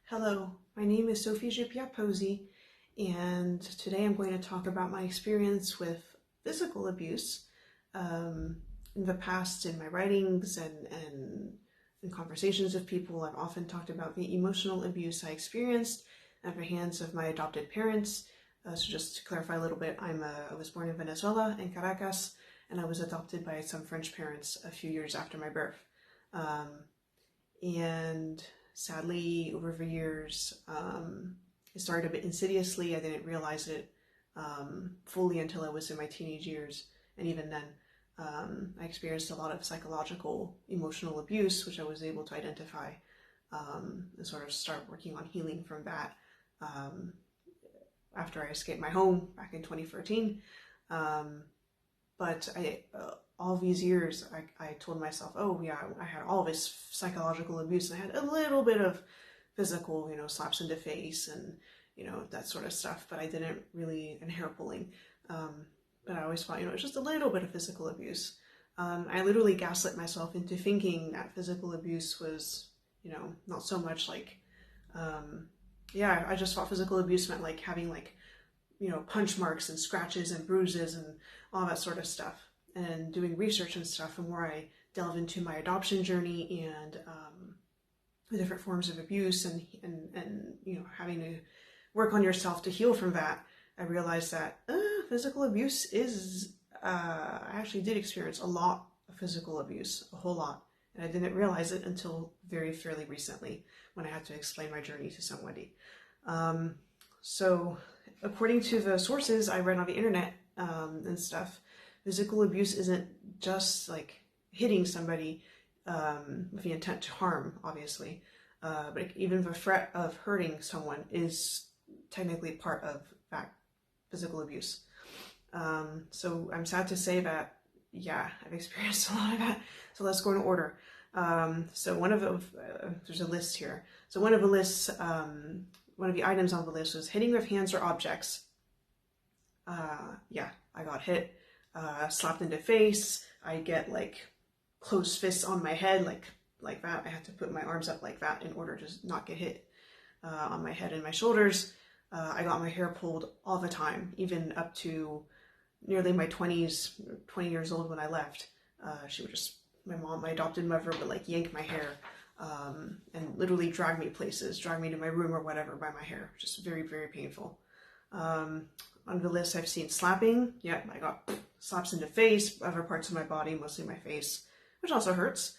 Hello, my name is Sophie Jipiaposi, and today I'm going to talk about my experience with physical abuse. In the past, in my writings and in conversations with people, I've often talked about the emotional abuse I experienced at the hands of my adopted parents. So just to clarify a little bit, I was born in Venezuela, in Caracas, and I was adopted by some French parents a few years after my birth. And sadly, over the years, it started a bit insidiously. I didn't realize it fully until I was in my teenage years. And even then, I experienced a lot of psychological, emotional abuse, which I was able to identify and sort of start working on healing from that after I escaped my home back in 2013. But all these years, I told myself, oh yeah, I had all this psychological abuse, and I had a little bit of physical, slaps in the face and, that sort of stuff, but I didn't really, and hair pulling. But I always thought, it's just a little bit of physical abuse. I literally gaslit myself into thinking that physical abuse was, not so much like, I just thought physical abuse meant like having punch marks and scratches and bruises and all that sort of stuff. And doing research and stuff, and where I delve into my adoption journey and the different forms of abuse and having to work on yourself to heal from that, I realized that physical abuse is, I actually did experience a lot of physical abuse, a whole lot. And I didn't realize it until fairly recently when I had to explain my journey to somebody. So according to the sources I read on the internet and stuff, physical abuse isn't just like hitting somebody with the intent to harm, obviously, but even the threat of hurting someone is technically part of that physical abuse. So I'm sad to say that, yeah, I've experienced a lot of that. So let's go in order. So one of the, there's a list here. So one of the lists, one of the items on the list was hitting with hands or objects. Yeah, I got hit. Slapped in the face. I get like closed fists on my head, like that. I had to put my arms up like that in order to not get hit on my head and my shoulders. I got my hair pulled all the time, even up to nearly my 20s, 20 years old when I left. She would just, my adopted mother would like yank my hair and literally drag me places, drag me to my room or whatever by my hair. Just very, very painful. On the list, I've seen slapping. Yeah, I got slaps in the face, other parts of my body, mostly my face, which also hurts.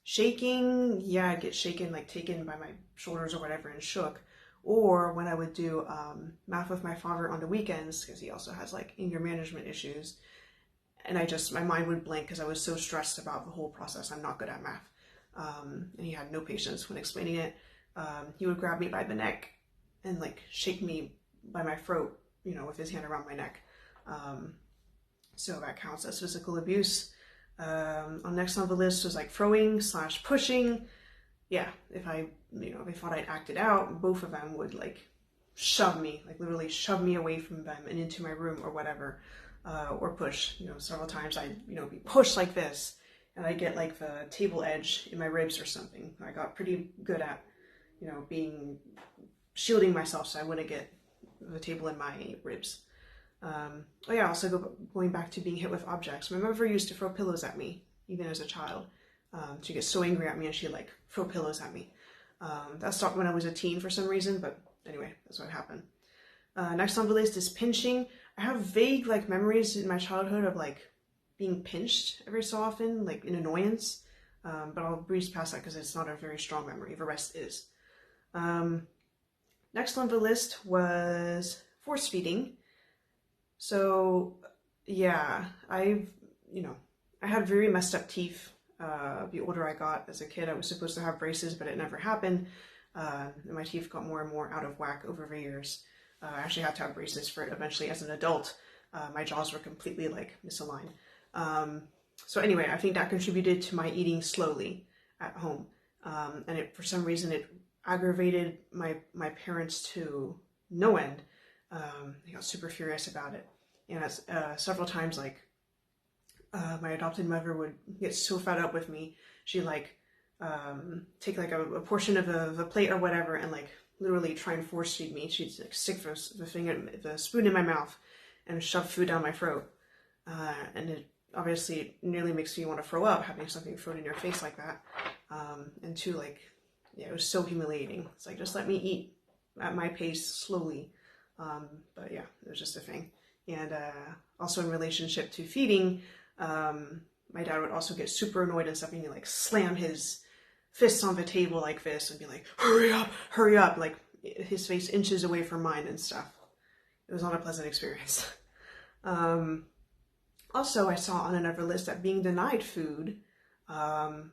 Shaking, yeah, I'd get shaken, like taken by my shoulders or whatever and shook. Or when I would do math with my father on the weekends, because he also has like anger management issues, and my mind would blank because I was so stressed about the whole process. I'm not good at math. And he had no patience when explaining it. He would grab me by the neck and like shake me by my throat, with his hand around my neck. So that counts as physical abuse. Next on the list was like throwing / pushing. Yeah, if they thought I'd acted out, both of them would like shove me, like literally shove me away from them and into my room or whatever, or push. Several times I'd be pushed like this, and I'd get like the table edge in my ribs or something. I got pretty good at, shielding myself so I wouldn't get the table in my ribs. Also going back to being hit with objects. My mother used to throw pillows at me, even as a child. She'd get so angry at me and she'd like throw pillows at me. That stopped when I was a teen for some reason, but anyway, that's what happened. Next on the list is pinching. I have vague like memories in my childhood of like being pinched every so often, like in annoyance. But I'll breeze past that because it's not a very strong memory. The rest is. Next on the list was force feeding. So yeah, I had very messed up teeth. The older I got as a kid, I was supposed to have braces, but it never happened. And my teeth got more and more out of whack over the years. I actually had to have braces for it eventually as an adult. My jaws were completely like misaligned. So anyway, I think that contributed to my eating slowly at home. And for some reason it aggravated my parents to no end. They got super furious about it. And several times, like, my adopted mother would get so fed up with me, she like take like a portion of a plate or whatever and like literally try and force feed me. She'd like stick the spoon in my mouth and shove food down my throat. And it obviously nearly makes me want to throw up, having something thrown in your face like that. And two, like, yeah, it was so humiliating. It's like, just let me eat at my pace slowly. But yeah, it was just a thing. And also in relationship to feeding, my dad would also get super annoyed and stuff, and he'd like slam his fists on the table like this and be like, hurry up, like his face inches away from mine and stuff. It was not a pleasant experience. Also, I saw on another list that being denied food can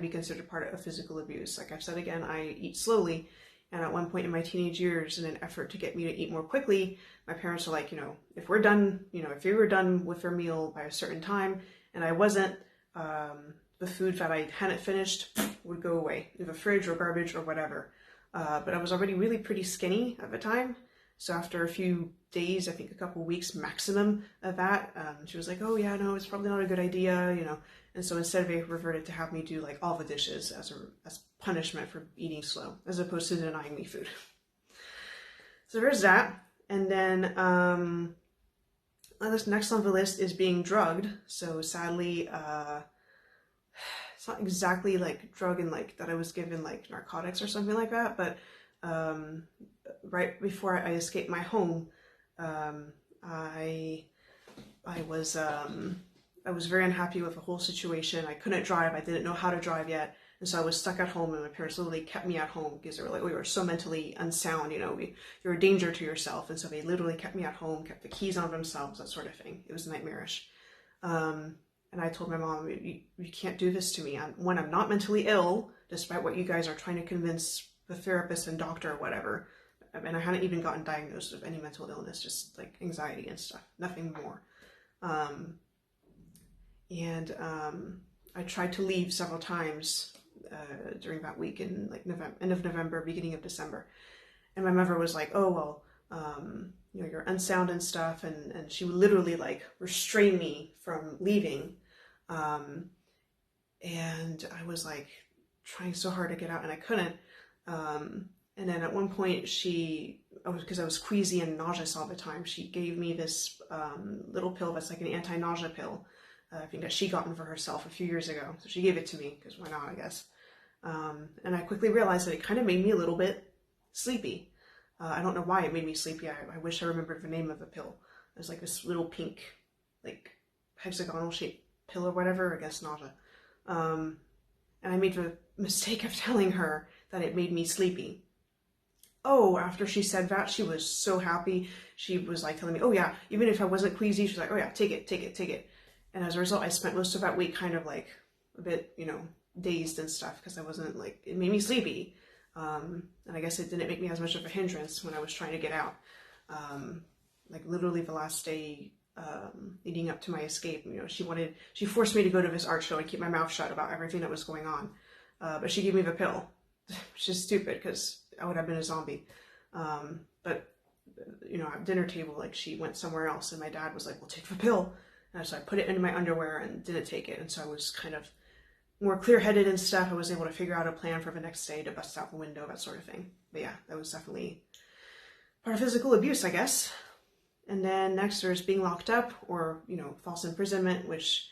be considered part of physical abuse. Like I've said again, I eat slowly, and at one point in my teenage years, in an effort to get me to eat more quickly, my parents were like, if we're done, if you were done with your meal by a certain time, and I wasn't, the food that I hadn't finished would go away in the fridge or garbage or whatever. But I was already really pretty skinny at the time. So after a few days, I think a couple weeks maximum of that, she was like, oh yeah, no, it's probably not a good idea, And so instead they reverted to have me do like all the dishes as punishment for eating slow, as opposed to denying me food. So there's that. And then next on the list is being drugged. So sadly, it's not exactly like drug and like that I was given like narcotics or something like that, but right before I escaped my home, I was very unhappy with the whole situation. I couldn't drive. I didn't know how to drive yet. And so I was stuck at home, and my parents literally kept me at home because they were like, we were so mentally unsound, you're a danger to yourself. And so they literally kept me at home, kept the keys on themselves, that sort of thing. It was nightmarish. And I told my mom, you can't do this to me. When I'm not mentally ill, despite what you guys are trying to convince the therapist and doctor or whatever. And I hadn't even gotten diagnosed with any mental illness, just like anxiety and stuff, nothing more. I tried to leave several times during that week in like end of November, beginning of December. And my mother was like, oh, well, you're unsound and stuff. And she would literally like restrain me from leaving. And I was like trying so hard to get out and I couldn't. And then at one point because I was queasy and nauseous all the time, she gave me this little pill that's like an anti-nausea pill. I think that she gotten for herself a few years ago. So she gave it to me, because why not, I guess. And I quickly realized that it kind of made me a little bit sleepy. I don't know why it made me sleepy. I wish I remembered the name of the pill. It was like this little pink, like hexagonal shaped pill or whatever, I guess nausea. And I made the mistake of telling her that it made me sleepy. Oh, after she said that, she was so happy. She was like telling me, oh yeah, even if I wasn't queasy, she was like, oh yeah, take it. And as a result, I spent most of that week kind of like a bit, dazed and stuff, because I wasn't like, it made me sleepy. And I guess it didn't make me as much of a hindrance when I was trying to get out. Like literally the last day leading up to my escape, she forced me to go to this art show and keep my mouth shut about everything that was going on. But she gave me the pill, which is stupid because I would have been a zombie. But at dinner table, like she went somewhere else and my dad was like, well, take the pill. And so I put it into my underwear and didn't take it. And so I was kind of more clear-headed and stuff. I was able to figure out a plan for the next day to bust out the window, that sort of thing. But yeah, that was definitely part of physical abuse, I guess. And then next there's being locked up or, false imprisonment, which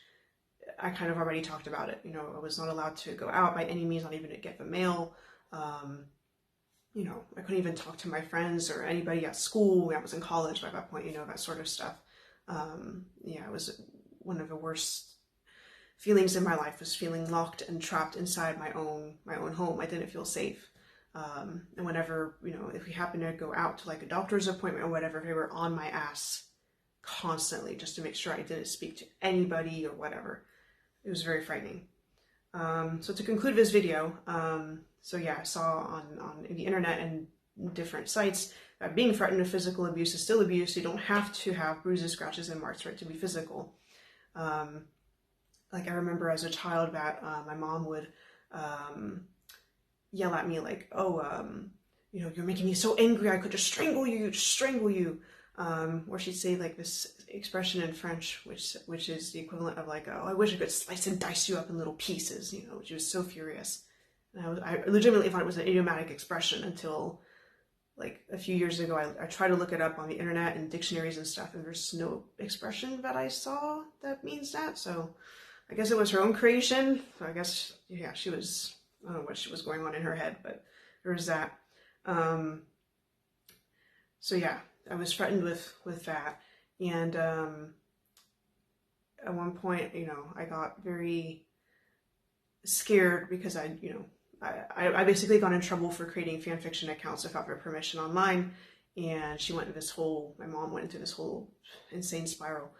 I kind of already talked about it. I was not allowed to go out by any means, not even to get the mail. I couldn't even talk to my friends or anybody at school. I was in college by that point, that sort of stuff. It was one of the worst feelings in my life, was feeling locked and trapped inside my own home. I didn't feel safe. And whenever, if we happened to go out to like a doctor's appointment or whatever, they were on my ass constantly just to make sure I didn't speak to anybody or whatever. It was very frightening. So to conclude this video, I saw on the internet and different sites that being threatened with physical abuse is still abuse. You don't have to have bruises, scratches, and marks for it to be physical. Like I remember as a child that my mom would yell at me like, oh, you're making me so angry, I could just strangle you. Or she'd say like this expression in French, which is the equivalent of like, oh, I wish I could slice and dice you up in little pieces, you know. She was so furious. And I legitimately thought it was an idiomatic expression until like a few years ago. I tried to look it up on the internet and dictionaries and stuff, and there's no expression that I saw that means that. So I guess it was her own creation. So I guess, yeah, she was, I don't know what she was going on in her head, but there was that. So yeah, I was threatened with that. And at one point, you know, I got very scared because I basically got in trouble for creating fan fiction accounts without her permission online. And my mom went into this whole insane spiral.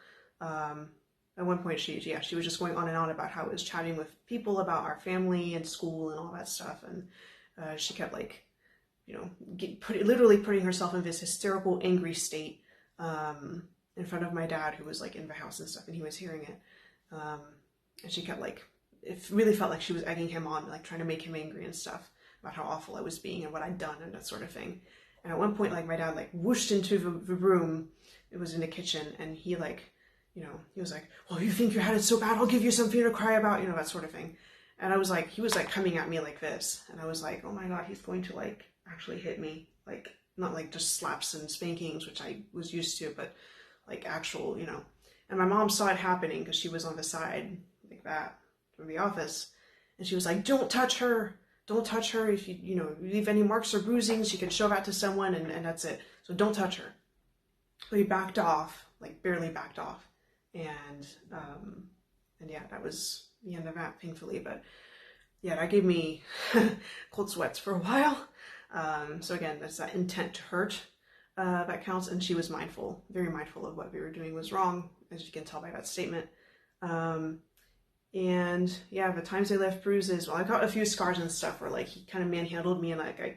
At one point, she was just going on and on about how it was chatting with people about our family and school and all that stuff. And she kept like, you know, literally putting herself in this hysterical, angry state in front of my dad, who was like in the house and stuff, and he was hearing it. And she kept like, it really felt like she was egging him on, like trying to make him angry and stuff about how awful I was being and what I'd done and that sort of thing. And at one point, like my dad like whooshed into the room. It was in the kitchen, and he like, you know, he was like, well, you think you had it so bad, I'll give you something to cry about, you know, that sort of thing. And I was like, he was like coming at me like this, and I was like, oh my God, he's going to like actually hit me, like not like just slaps and spankings, which I was used to, but like actual, you know. And my mom saw it happening because she was on the side like that from the office, and she was like, don't touch her, if you know, leave any marks or bruisings, you can show that to someone, and that's it, so don't touch her. So he backed off, like barely backed off, and yeah, that was the end of that, thankfully. But yeah, that gave me cold sweats for a while. So again, that's that intent to hurt that counts, and she was mindful, very mindful of what we were doing was wrong, as you can tell by that statement. And yeah, the times I left bruises, well, I got a few scars and stuff where like he kind of manhandled me, and like I,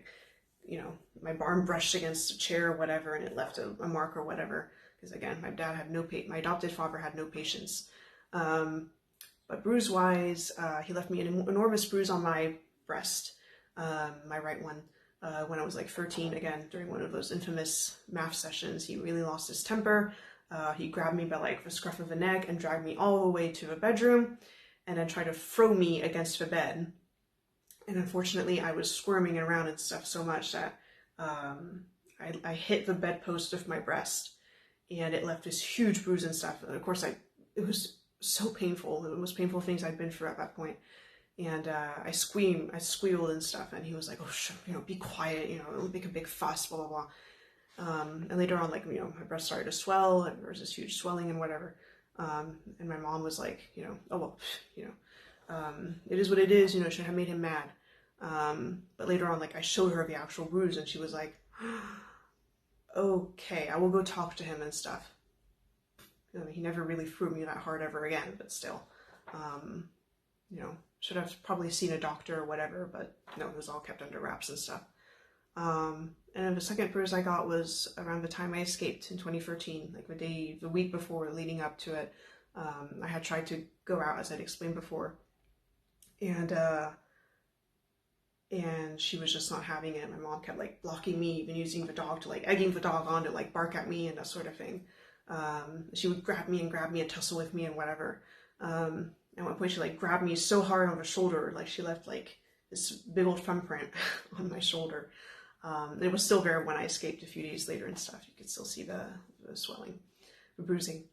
you know, my arm brushed against a chair or whatever, and it left a mark or whatever. Because again, my adopted father had no patience. But bruise-wise, he left me an enormous bruise on my breast, my right one, when I was like 13, again, during one of those infamous math sessions. He really lost his temper. He grabbed me by like the scruff of the neck and dragged me all the way to the bedroom, and then tried to throw me against the bed. And unfortunately, I was squirming around and stuff so much that I hit the bedpost with my breast, and it left this huge bruise and stuff. And of course, it was so painful. The most painful things I'd been through at that point. And I squealed and stuff, and he was like, oh, you know, be quiet, you know, don't make a big fuss, blah, blah, blah. And later on, like, you know, my breast started to swell, and there was this huge swelling and whatever. And my mom was like, you know, oh, well, you know, it is what it is, you know, should have made him mad. But later on, like, I showed her the actual bruise, and she was like, okay, I will go talk to him and stuff. I mean, he never really threw me that hard ever again, but still, you know, should have probably seen a doctor or whatever, but no, it was all kept under wraps and stuff. And then the second bruise I got was around the time I escaped in 2013, like the week before leading up to it. I had tried to go out, as I'd explained before, and she was just not having it. My mom kept like blocking me, even using the dog to like egging the dog on to like bark at me and that sort of thing. She would grab me and tussle with me and whatever. At one point she like grabbed me so hard on the shoulder, like she left like this big old thumbprint on my shoulder. It was still there when I escaped a few days later and stuff. You could still see the swelling, the bruising.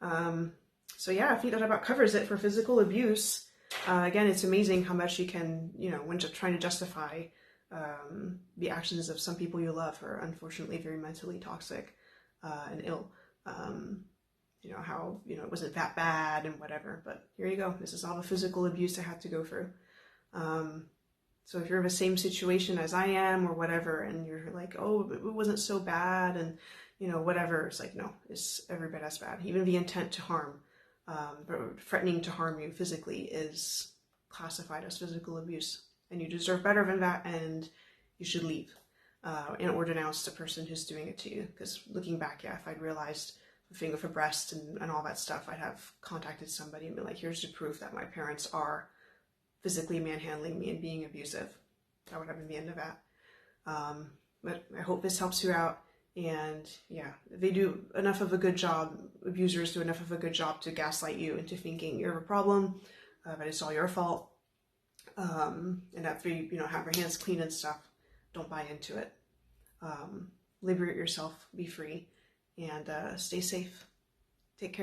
So yeah, I think that about covers it for physical abuse. Again, it's amazing how much you can, you know, when trying to justify the actions of some people you love who are unfortunately very mentally toxic and ill. You know, how, you know, it wasn't that bad and whatever, but here you go. This is all the physical abuse I had to go through. So if you're in the same situation as I am or whatever, and you're like, oh, it wasn't so bad, and, you know, whatever, it's like, no, it's every bit as bad. Even the intent to harm, threatening to harm you physically is classified as physical abuse, and you deserve better than that, and you should leave or denounce the person who's doing it to you. Because looking back, yeah, if I'd realized the thing with the breast and all that stuff, I'd have contacted somebody and been like, here's the proof that my parents are physically manhandling me and being abusive. That would have been the end of that. But I hope this helps you out. And yeah, they do enough of a good job, abusers do enough of a good job to gaslight you into thinking you're a problem, that it's all your fault, and after you know, have your hands clean and stuff, don't buy into it. Liberate yourself, be free, and stay safe. Take care.